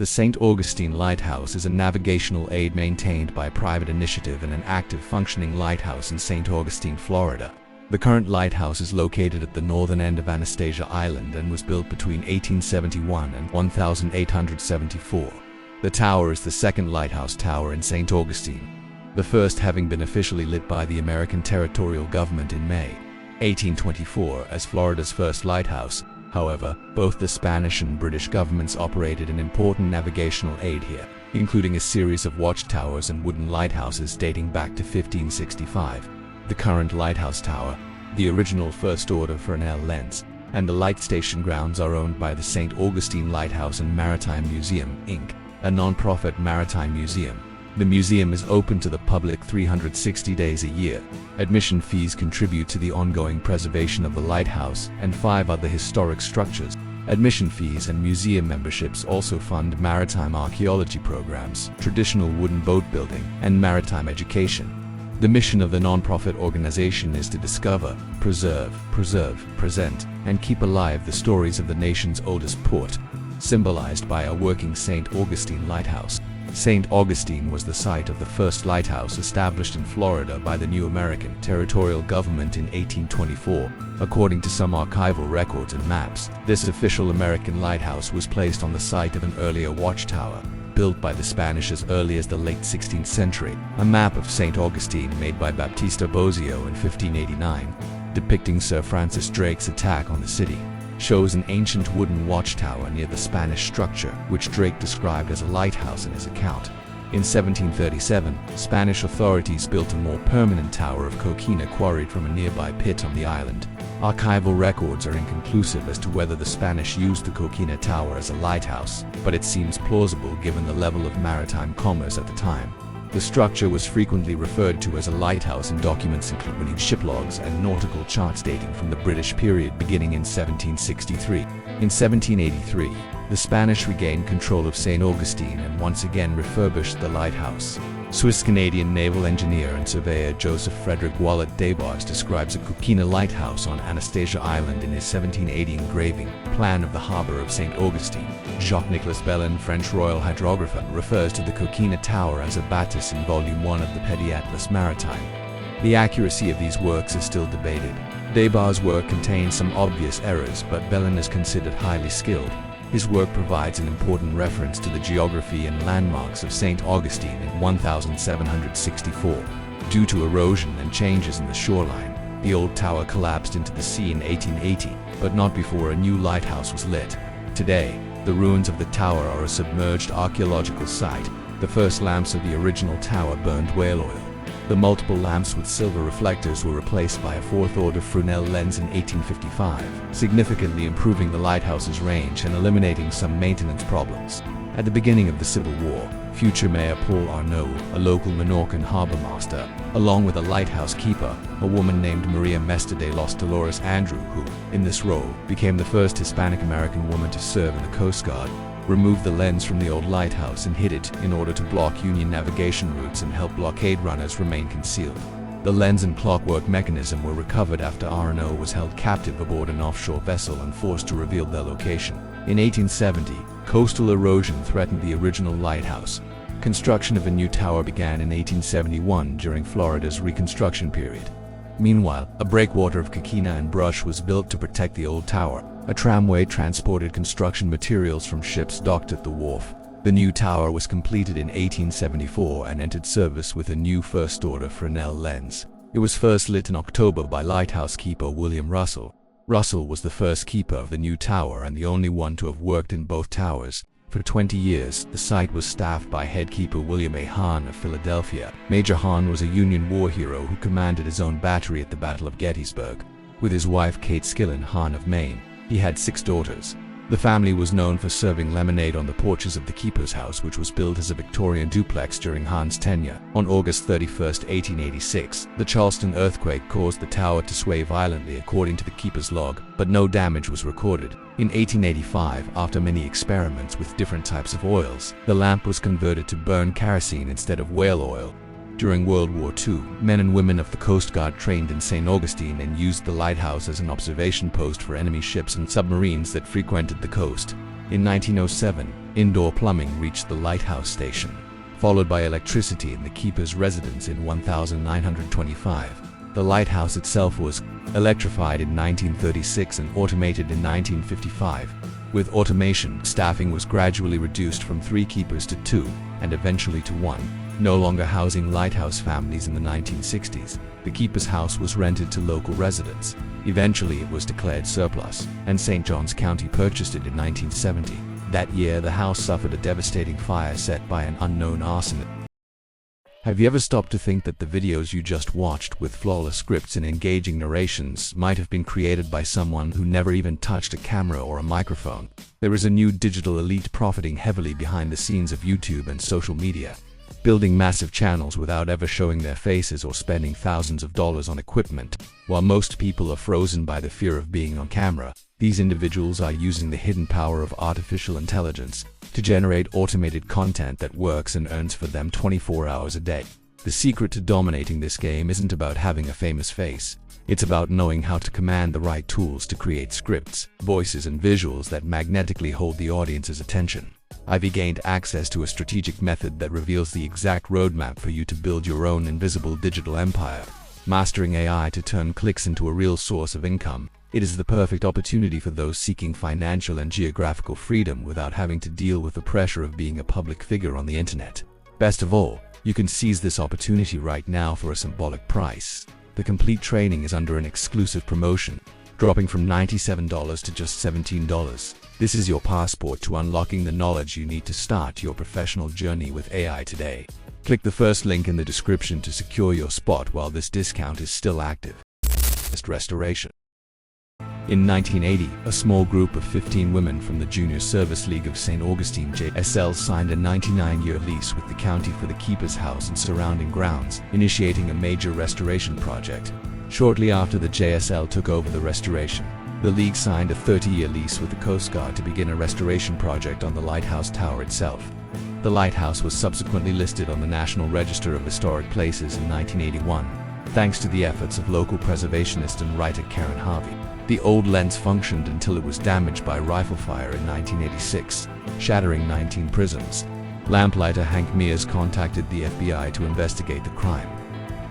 The St. Augustine Lighthouse is a navigational aid maintained by a private initiative and an active functioning lighthouse in St. Augustine, Florida. The current lighthouse is located at the northern end of Anastasia Island and was built between 1871 and 1874. The tower is the second lighthouse tower in St. Augustine, the first having been officially lit by the American territorial government in May 1824 as Florida's first lighthouse. However, both the Spanish and British governments operated an important navigational aid here, including a series of watchtowers and wooden lighthouses dating back to 1565. The current lighthouse tower, the original first-order Fresnel lens, and the light station grounds are owned by the St. Augustine Lighthouse and Maritime Museum, Inc., a non-profit maritime museum. The museum is open to the public 360 days a year. Admission fees contribute to the ongoing preservation of the lighthouse and 5 other historic structures. Admission fees and museum memberships also fund maritime archaeology programs, traditional wooden boat building, and maritime education. The mission of the non-profit organization is to discover, preserve, present, and keep alive the stories of the nation's oldest port, symbolized by a working St. Augustine Lighthouse. St. Augustine was the site of the first lighthouse established in Florida by the new American territorial government in 1824. According to some archival records and maps, this official American lighthouse was placed on the site of an earlier watchtower, built by the Spanish as early as the late 16th century. A map of St. Augustine made by Baptista Bozio in 1589, depicting Sir Francis Drake's attack on the city, shows an ancient wooden watchtower near the Spanish structure, which Drake described as a lighthouse in his account. In 1737, Spanish authorities built a more permanent tower of coquina quarried from a nearby pit on the island. Archival records are inconclusive as to whether the Spanish used the coquina tower as a lighthouse, but it seems plausible given the level of maritime commerce at the time. The structure was frequently referred to as a lighthouse in documents including shiplogs and nautical charts dating from the British period beginning in 1763. In 1783, the Spanish regained control of St. Augustine and once again refurbished the lighthouse. Swiss-Canadian naval engineer and surveyor Joseph Frederick Wallet Desbarres describes a coquina lighthouse on Anastasia Island in his 1780 engraving, Plan of the Harbour of St. Augustine. Jacques-Nicolas Bellin, French royal hydrographer, refers to the coquina tower as a bâtisse in Volume 1 of the Petit Atlas Maritime. The accuracy of these works is still debated. Desbarres' work contains some obvious errors, but Bellin is considered highly skilled. His work provides an important reference to the geography and landmarks of St. Augustine in 1764. Due to erosion and changes in the shoreline, the old tower collapsed into the sea in 1880, but not before a new lighthouse was lit. Today, the ruins of the tower are a submerged archaeological site. The first lamps of the original tower burned whale oil. The multiple lamps with silver reflectors were replaced by a fourth-order Fresnel lens in 1855, significantly improving the lighthouse's range and eliminating some maintenance problems. At the beginning of the Civil War, future Mayor Paul Arnaud, a local Menorcan harbor master, along with a lighthouse keeper, a woman named Maria Mesta de los Dolores Andrew, who, in this role, became the first Hispanic-American woman to serve in the Coast Guard, removed the lens from the old lighthouse and hid it in order to block Union navigation routes and help blockade runners remain concealed. The lens and clockwork mechanism were recovered after Arnaud was held captive aboard an offshore vessel and forced to reveal their location. In 1870, coastal erosion threatened the original lighthouse. Construction of a new tower began in 1871 during Florida's Reconstruction period. Meanwhile, a breakwater of coquina and brush was built to protect the old tower. A tramway transported construction materials from ships docked at the wharf. The new tower was completed in 1874 and entered service with a new first-order Fresnel lens. It was first lit in October by lighthouse keeper William Russell. Russell was the first keeper of the new tower and the only one to have worked in both towers. For 20 years, the site was staffed by head keeper William A. Hahn of Philadelphia. Major Hahn was a Union war hero who commanded his own battery at the Battle of Gettysburg. With his wife Kate Skillen Hahn of Maine, he had 6 daughters. The family was known for serving lemonade on the porches of the keeper's house, which was built as a Victorian duplex during Hahn's tenure. On August 31, 1886, the Charleston earthquake caused the tower to sway violently according to the keeper's log, but no damage was recorded. In 1885, after many experiments with different types of oils, the lamp was converted to burn kerosene instead of whale oil. During World War II, men and women of the Coast Guard trained in St. Augustine and used the lighthouse as an observation post for enemy ships and submarines that frequented the coast. In 1907, Indoor plumbing reached the lighthouse station, followed by electricity in the keeper's residence in 1925. The lighthouse itself was electrified in 1936 and automated in 1955. With automation, staffing was gradually reduced from 3 keepers to 2, and eventually to 1. No longer housing lighthouse families in the 1960s, the keeper's house was rented to local residents. Eventually it was declared surplus, and St. Johns County purchased it in 1970. That year, the house suffered a devastating fire set by an unknown arsonist. Have you ever stopped to think that the videos you just watched, with flawless scripts and engaging narrations, might have been created by someone who never even touched a camera or a microphone? There is a new digital elite profiting heavily behind the scenes of YouTube and social media, building massive channels without ever showing their faces or spending thousands of dollars on equipment. While most people are frozen by the fear of being on camera, these individuals are using the hidden power of artificial intelligence to generate automated content that works and earns for them 24 hours a day. The secret to dominating this game isn't about having a famous face. It's about knowing how to command the right tools to create scripts, voices, and visuals that magnetically hold the audience's attention. I've gained access to a strategic method that reveals the exact roadmap for you to build your own invisible digital empire. Mastering AI to turn clicks into a real source of income. It is the perfect opportunity for those seeking financial and geographical freedom without having to deal with the pressure of being a public figure on the internet. Best of all, you can seize this opportunity right now for a symbolic price. The complete training is under an exclusive promotion, dropping from $97 to just $17. This is your passport to unlocking the knowledge you need to start your professional journey with AI today. Click the first link in the description to secure your spot while this discount is still active. Restoration. In 1980, a small group of 15 women from the Junior Service League of St. Augustine JSL signed a 99-year lease with the county for the keeper's house and surrounding grounds, initiating a major restoration project. Shortly after the JSL took over the restoration, the league signed a 30-year lease with the Coast Guard to begin a restoration project on the lighthouse tower itself. The lighthouse was subsequently listed on the National Register of Historic Places in 1981, thanks to the efforts of local preservationist and writer Karen Harvey. The old lens functioned until it was damaged by rifle fire in 1986, shattering 19 prisms. Lamplighter Hank Mears contacted the FBI to investigate the crime.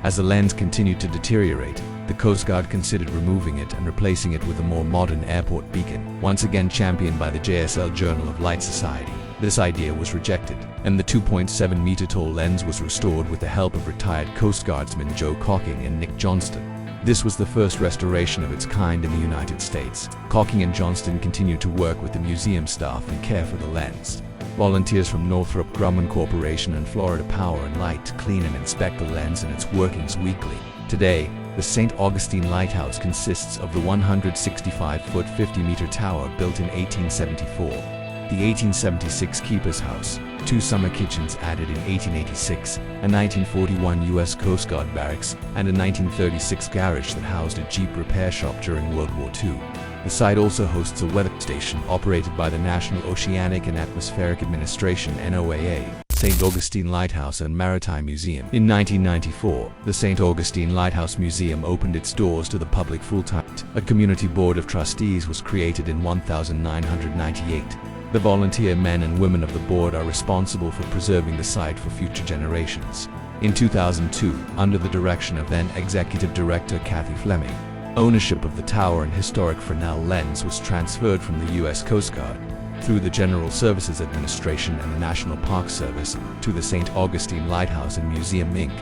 As the lens continued to deteriorate, the Coast Guard considered removing it and replacing it with a more modern airport beacon, once again championed by the JSL Journal of Light Society. This idea was rejected, and the 2.7-meter-tall lens was restored with the help of retired Coast Guardsmen Joe Cocking and Nick Johnston. This was the first restoration of its kind in the United States. Cocking and Johnston continued to work with the museum staff and care for the lens. Volunteers from Northrop Grumman Corporation and Florida Power and Light clean and inspect the lens and its workings weekly. Today, the St. Augustine Lighthouse consists of the 165-foot 50-meter tower built in 1874. The 1876 Keeper's House, 2 summer kitchens added in 1886, a 1941 U.S. Coast Guard barracks, and a 1936 garage that housed a Jeep repair shop during World War II. The site also hosts a weather station operated by the National Oceanic and Atmospheric Administration (NOAA). St. Augustine Lighthouse and Maritime Museum. In 1994, the St. Augustine Lighthouse Museum opened its doors to the public full-time. A community board of trustees was created in 1998. The volunteer men and women of the board are responsible for preserving the site for future generations. In 2002, under the direction of then Executive Director Kathy Fleming, ownership of the tower and historic Fresnel lens was transferred from the U.S. Coast Guard, through the General Services Administration and the National Park Service, to the St. Augustine Lighthouse and Museum, Inc.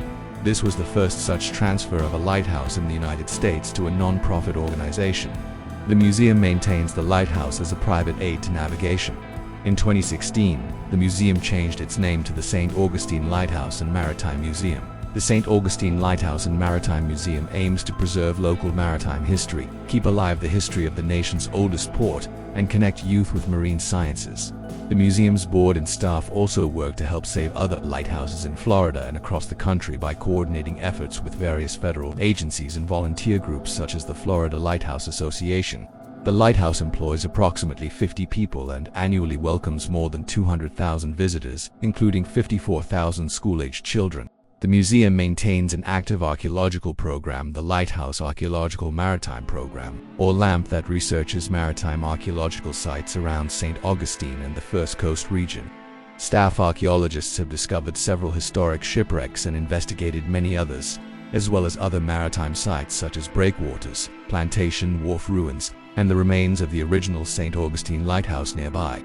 This was the first such transfer of a lighthouse in the United States to a non-profit organization. The museum maintains the lighthouse as a private aid to navigation. In 2016, the museum changed its name to the St. Augustine Lighthouse and Maritime Museum. The St. Augustine Lighthouse and Maritime Museum aims to preserve local maritime history, keep alive the history of the nation's oldest port, and connect youth with marine sciences. The museum's board and staff also work to help save other lighthouses in Florida and across the country by coordinating efforts with various federal agencies and volunteer groups such as the Florida Lighthouse Association. The lighthouse employs approximately 50 people and annually welcomes more than 200,000 visitors, including 54,000 school-aged children. The museum maintains an active archaeological program, the Lighthouse Archaeological Maritime Program, or LAMP, that researches maritime archaeological sites around St. Augustine and the First Coast region. Staff archaeologists have discovered several historic shipwrecks and investigated many others, as well as other maritime sites such as breakwaters, plantation wharf ruins, and the remains of the original St. Augustine Lighthouse nearby.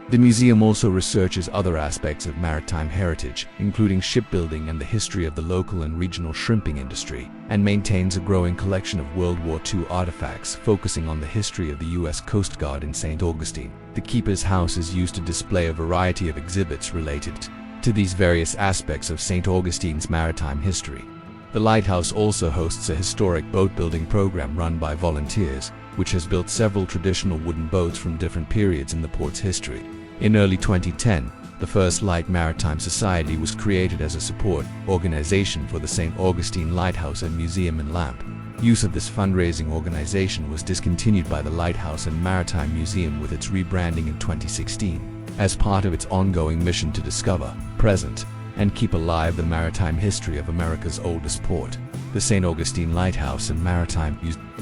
The museum also researches other aspects of maritime heritage, including shipbuilding and the history of the local and regional shrimping industry, and maintains a growing collection of World War II artifacts focusing on the history of the U.S. Coast Guard in St. Augustine. The Keeper's House is used to display a variety of exhibits related to these various aspects of St. Augustine's maritime history. The lighthouse also hosts a historic boat-building program run by volunteers, which has built several traditional wooden boats from different periods in the port's history. In early 2010, the first Light Maritime Society was created as a support organization for the St. Augustine Lighthouse and Museum in LAMP. Use of this fundraising organization was discontinued by the Lighthouse and Maritime Museum with its rebranding in 2016, as part of its ongoing mission to discover, present, and keep alive the maritime history of America's oldest port. The St. Augustine Lighthouse and Maritime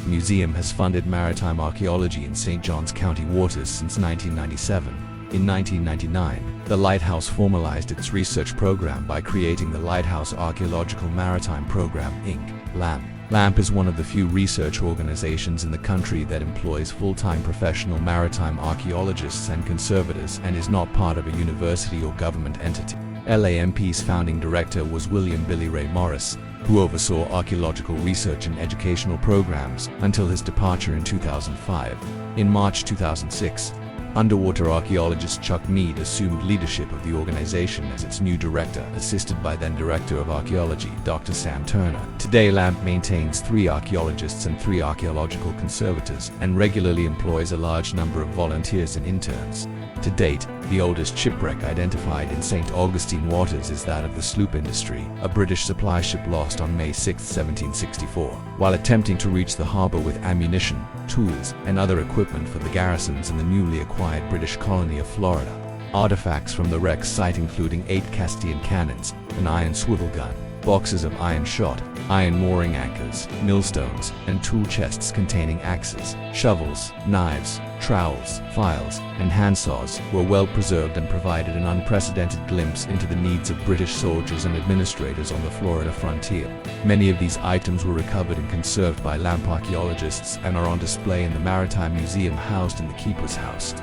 Museum has funded maritime archaeology in St. Johns County waters since 1997. In 1999, the Lighthouse formalized its research program by creating the Lighthouse Archaeological Maritime Program, Inc. (LAMP). LAMP is one of the few research organizations in the country that employs full-time professional maritime archaeologists and conservators and is not part of a university or government entity. LAMP's founding director was William Billy Ray Morris, who oversaw archaeological research and educational programs until his departure in 2005. In March 2006, underwater archaeologist Chuck Mead assumed leadership of the organization as its new director, assisted by then Director of Archaeology, Dr. Sam Turner. Today, LAMP maintains 3 archaeologists and 3 archaeological conservators and regularly employs a large number of volunteers and interns. To date, the oldest shipwreck identified in St. Augustine waters is that of the sloop Industry, a British supply ship lost on May 6, 1764, while attempting to reach the harbor with ammunition, tools, and other equipment for the garrisons in the newly acquired British colony of Florida. Artifacts from the wreck site including 8 Castilian cannons, an iron swivel gun, boxes of iron shot, iron mooring anchors, millstones, and tool chests containing axes, shovels, knives, trowels, files, and handsaws were well preserved and provided an unprecedented glimpse into the needs of British soldiers and administrators on the Florida frontier. Many of these items were recovered and conserved by LAMP archaeologists and are on display in the Maritime Museum housed in the Keeper's House.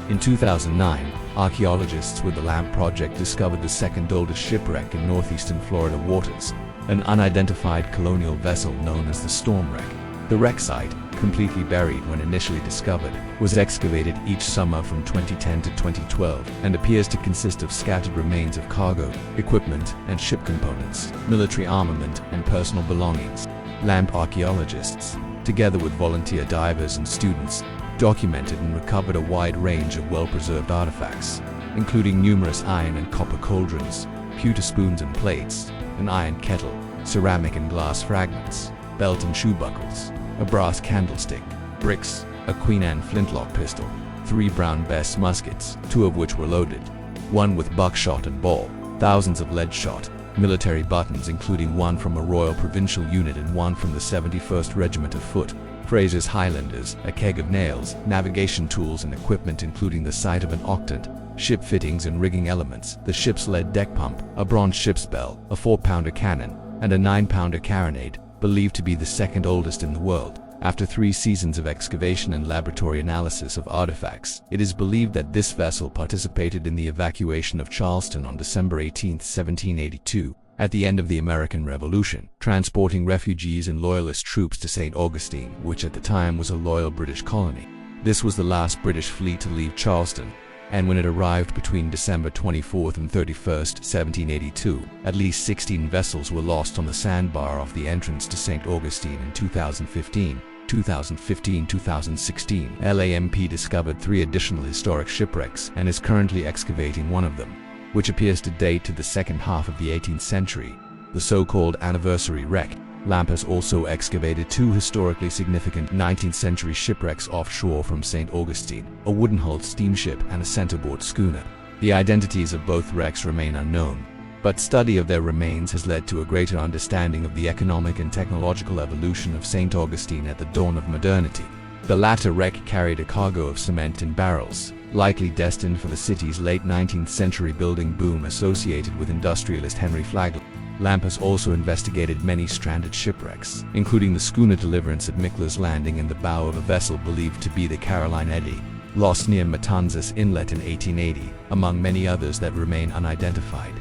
In 2009, archaeologists with the LAMP project discovered the second oldest shipwreck in northeastern Florida waters, an unidentified colonial vessel known as the Storm Wreck. The wreck site, completely buried when initially discovered, was excavated each summer from 2010 to 2012 and appears to consist of scattered remains of cargo, equipment, and ship components, military armament, and personal belongings. LAMP archaeologists, together with volunteer divers and students, documented and recovered a wide range of well-preserved artifacts, including numerous iron and copper cauldrons, pewter spoons and plates, an iron kettle, ceramic and glass fragments, belt and shoe buckles, a brass candlestick, bricks, a Queen Anne flintlock pistol, 3 Brown Bess muskets, 2 of which were loaded, 1 with buckshot and ball, thousands of lead shot, military buttons including 1 from a Royal Provincial unit and 1 from the 71st Regiment of Foot, Fraser's Highlanders, a keg of nails, navigation tools and equipment including the sight of an octant, ship fittings and rigging elements, the ship's lead deck pump, a bronze ship's bell, a 4-pounder cannon, and a 9-pounder carronade, believed to be the second oldest in the world. After 3 seasons of excavation and laboratory analysis of artifacts, it is believed that this vessel participated in the evacuation of Charleston on December 18, 1782, at the end of the American Revolution, transporting refugees and Loyalist troops to St. Augustine, which at the time was a loyal British colony. This was the last British fleet to leave Charleston, and when it arrived between December 24 and 31, 1782, at least 16 vessels were lost on the sandbar off the entrance to St. Augustine in 2015. 2016, LAMP discovered 3 additional historic shipwrecks and is currently excavating one of them, which appears to date to the second half of the 18th century, the so-called Anniversary Wreck. LAMP has also excavated 2 historically significant 19th century shipwrecks offshore from St. Augustine, a wooden-hulled steamship and a centerboard schooner. The identities of both wrecks remain unknown. but study of their remains has led to a greater understanding of the economic and technological evolution of St Augustine at the dawn of modernity. The latter wreck carried a cargo of cement in barrels, likely destined for the city's late 19th century building boom associated with industrialist Henry Flagler. Lampe has also investigated many stranded shipwrecks, including the schooner Deliverance at Mickler's Landing in the bow of a vessel believed to be the Caroline Eddy, lost near Matanzas Inlet in 1880, among many others that remain unidentified.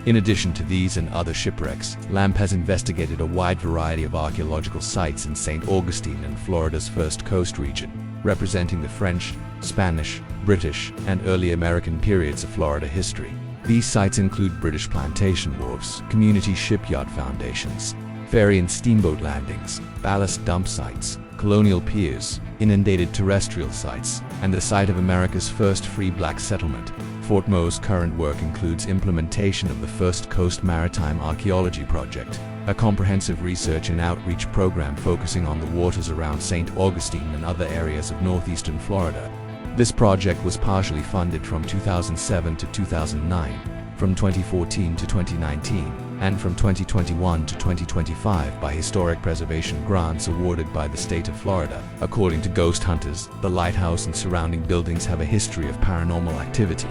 In addition to these and other shipwrecks, Lampe has investigated a wide variety of archaeological sites in St. Augustine and Florida's First Coast region, representing the French, Spanish, British, and early American periods of Florida history. These sites include British plantation wharves, community shipyard foundations, ferry and steamboat landings, ballast dump sites, colonial piers, inundated terrestrial sites, and the site of America's first free black settlement. Fort Moe's current work includes implementation of the First Coast Maritime Archaeology Project, a comprehensive research and outreach program focusing on the waters around St. Augustine and other areas of northeastern Florida. This project was partially funded from 2007 to 2009, from 2014 to 2019, and from 2021 to 2025 by historic preservation grants awarded by the state of Florida. According to ghost hunters, the lighthouse and surrounding buildings have a history of paranormal activity.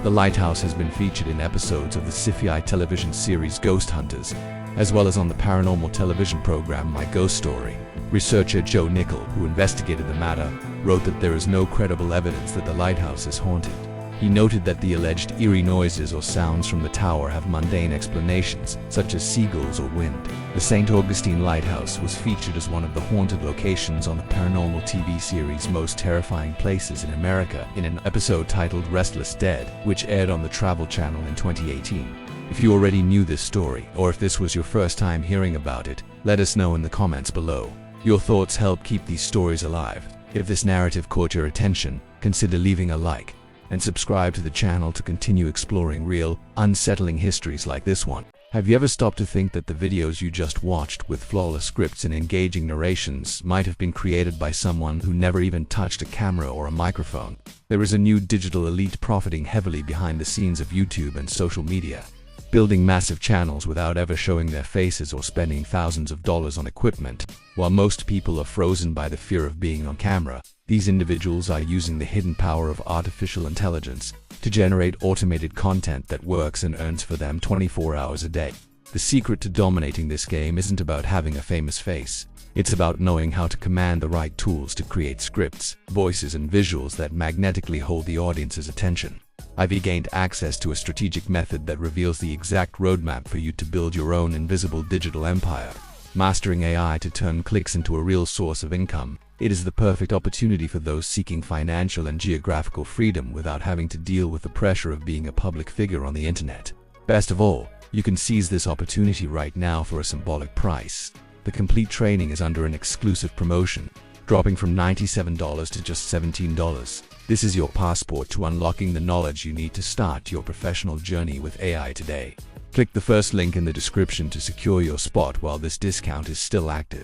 The lighthouse has been featured in episodes of the sci-fi television series Ghost Hunters, as well as on the paranormal television program My Ghost Story. Researcher Joe Nickel, who investigated the matter, wrote that there is no credible evidence that the lighthouse is haunted. He noted that the alleged eerie noises or sounds from the tower have mundane explanations, such as seagulls or wind. The St. Augustine Lighthouse was featured as one of the haunted locations on the paranormal TV series Most Terrifying Places in America in an episode titled Restless Dead, which aired on the Travel Channel in 2018. If you already knew this story, or if this was your first time hearing about it, let us know in the comments below. Your thoughts help keep these stories alive. If this narrative caught your attention, consider leaving a like and subscribe to the channel to continue exploring real, unsettling histories like this one. Have you ever stopped to think that the videos you just watched, with flawless scripts and engaging narrations, might have been created by someone who never even touched a camera or a microphone? There is a new digital elite profiting heavily behind the scenes of YouTube and social media, building massive channels without ever showing their faces or spending thousands of dollars on equipment. While most people are frozen by the fear of being on camera, these individuals are using the hidden power of artificial intelligence to generate automated content that works and earns for them 24 hours a day. The secret to dominating this game isn't about having a famous face. It's about knowing how to command the right tools to create scripts, voices, and visuals that magnetically hold the audience's attention. I've gained access to a strategic method that reveals the exact roadmap for you to build your own invisible digital empire. Mastering AI to turn clicks into a real source of income, it is the perfect opportunity for those seeking financial and geographical freedom without having to deal with the pressure of being a public figure on the internet. Best of all, you can seize this opportunity right now for a symbolic price. The complete training is under an exclusive promotion, dropping from $97 to just $17. This is your passport to unlocking the knowledge you need to start your professional journey with AI today. Click the first link in the description to secure your spot while this discount is still active.